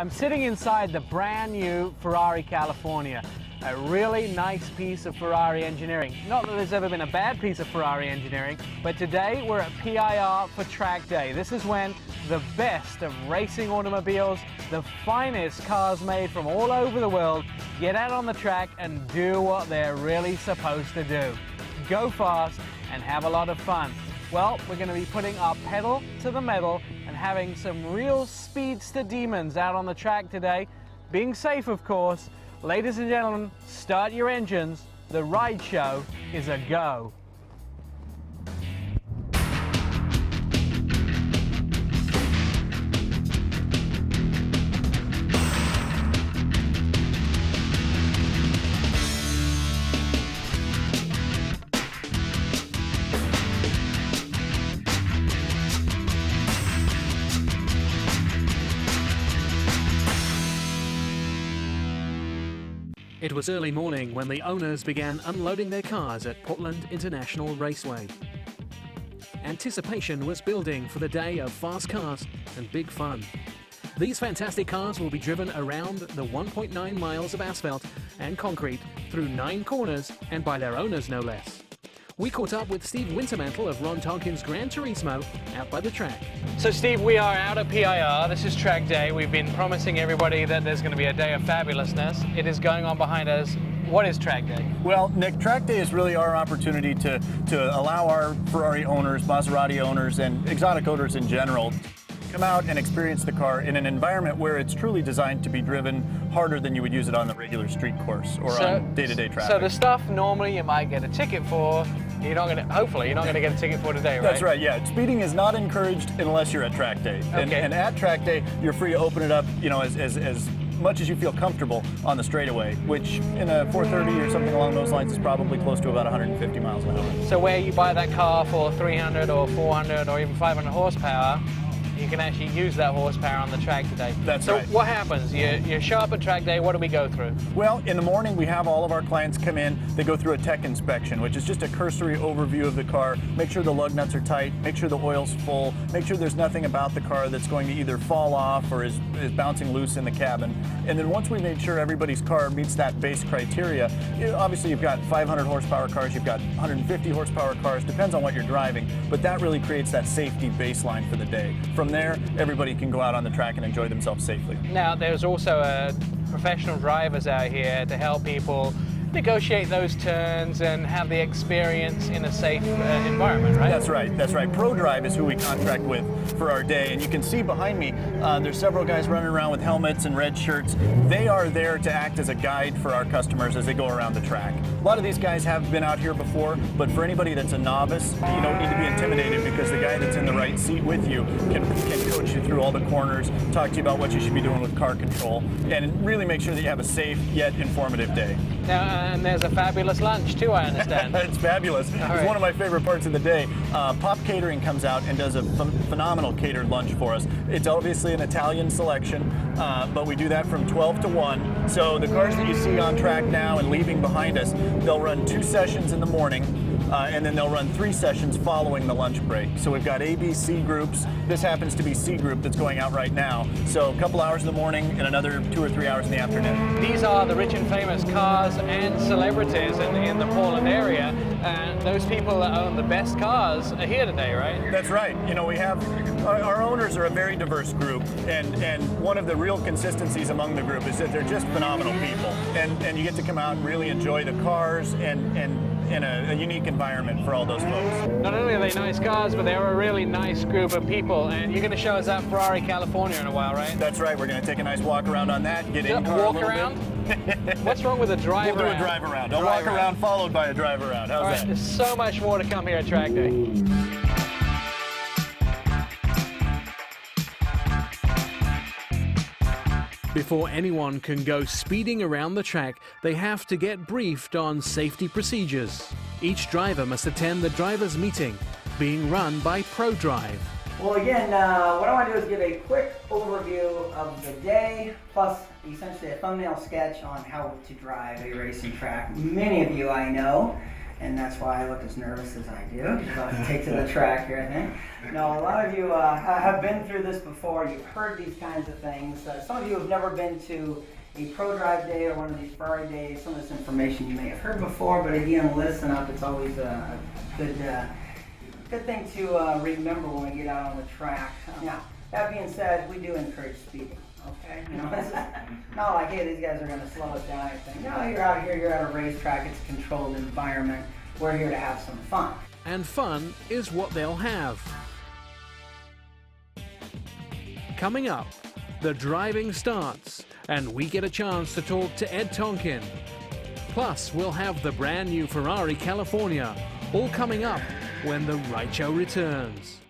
I'm sitting inside the brand new Ferrari California. A really nice piece of Ferrari engineering. Not that there's ever been a bad piece of Ferrari engineering, but today we're at PIR for track day. This is when the best of racing automobiles, the finest cars made from all over the world, get out on the track and do what they're really supposed to do. Go fast and have a lot of fun. Well, we're going to be putting our pedal to the metal and having some real speedster demons out on the track today. Being safe, of course. Ladies and gentlemen, start your engines. The ride show is a go. It was early morning when the owners began unloading their cars at Portland International Raceway. Anticipation was building for the day of fast cars and big fun. These fantastic cars will be driven around the 1.9 miles of asphalt and concrete through 9 corners and by their owners no less. We caught up with Steve Wintermantel of Ron Tonkin's Gran Turismo out by the track. So Steve, we are out at PIR. This is track day. We've been promising everybody that there's going to be a day of fabulousness. It is going on behind us. What is track day? Well, Nick, track day is really our opportunity to allow our Ferrari owners, Maserati owners, and exotic owners in general come out and experience the car in an environment where it's truly designed to be driven harder than you would use it on the regular street course or on day-to-day traffic. So the stuff normally you might get a ticket for, hopefully you're not going to get a ticket for today, right? That's right, yeah. Speeding is not encouraged unless you're at track day. Okay. And at track day, you're free to open it up, as much as you feel comfortable on the straightaway, which in a 430 or something along those lines is probably close to about 150 miles an hour. So where you buy that car for 300 or 400 or even 500 horsepower, you can actually use that horsepower on the track today. That's right. So what happens? You show up at track day, what do we go through? Well, in the morning we have all of our clients come in, they go through a tech inspection, which is just a cursory overview of the car, make sure the lug nuts are tight, make sure the oil's full, make sure there's nothing about the car that's going to either fall off or is bouncing loose in the cabin. And then once we made sure everybody's car meets that base criteria, obviously you've got 500 horsepower cars, you've got 150 horsepower cars, depends on what you're driving, but that really creates that safety baseline for the day. From there, everybody can go out on the track and enjoy themselves safely. Now, there's also professional drivers out here to help people negotiate those turns and have the experience in a safe environment, right? That's right, that's right. ProDrive is who we contract with for our day, and you can see behind me, there's several guys running around with helmets and red shirts. They are there to act as a guide for our customers as they go around the track. A lot of these guys have been out here before, but for anybody that's a novice, you don't need to be intimidated because the guy that's in the right seat with you can coach you through all the corners, talk to you about what you should be doing with car control, and really make sure that you have a safe yet informative day. Now, and there's a fabulous lunch too, I understand. It's fabulous. It's one of my favorite parts of the day. Pop Catering comes out and does a phenomenal catered lunch for us. It's obviously an Italian selection, but we do that from 12 to 1. So the cars that you see on track now and leaving behind us, they'll run 2 sessions in the morning, and then they'll run 3 sessions following the lunch break. So we've got A, B, C groups. This happens to be C group that's going out right now. So a couple hours in the morning and another 2 or 3 hours in the afternoon. These are the rich and famous cars and celebrities in the Portland area, and those people that own the best cars are here today, right? That's right. We have, our owners are a very diverse group, and one of the real consistencies among the group is that they're just phenomenal people, and you get to come out and really enjoy the cars and in a unique environment for all those folks. Not only are they nice cars, but they're a really nice group of people, and you're going to show us that Ferrari California in a while, right? That's right. We're going to take a nice walk around on that, get in car walk a little around? bit. What's wrong with a drive We'll around? do a drive around. A walk around followed by a drive around. How's all right, that? there's so much more to come here at track day. Before anyone can go speeding around the track, they have to get briefed on safety procedures. Each driver must attend the driver's meeting, being run by ProDrive. Well, again, what I want to do is give a quick overview of the day, plus essentially a thumbnail sketch on how to drive a racing track. Many of you I know and that's why I look as nervous as I do. About to take to the track here, I think. No, a lot of you have been through this before. You've heard these kinds of things. Some of you have never been to a Pro Drive day or one of these Ferrari days. Some of this information you may have heard before, but again, listen up. It's always a good thing to remember when we get out on the track. Now, that being said, we do encourage speeding. Okay, you know, this is not like, hey, these guys are going to slow us down or anything. No, you're out here, you're at a racetrack, it's a controlled environment. We're here to have some fun. And fun is what they'll have. Coming up, the driving starts, and we get a chance to talk to Ed Tonkin. Plus, we'll have the brand new Ferrari California, all coming up when the Right Show returns.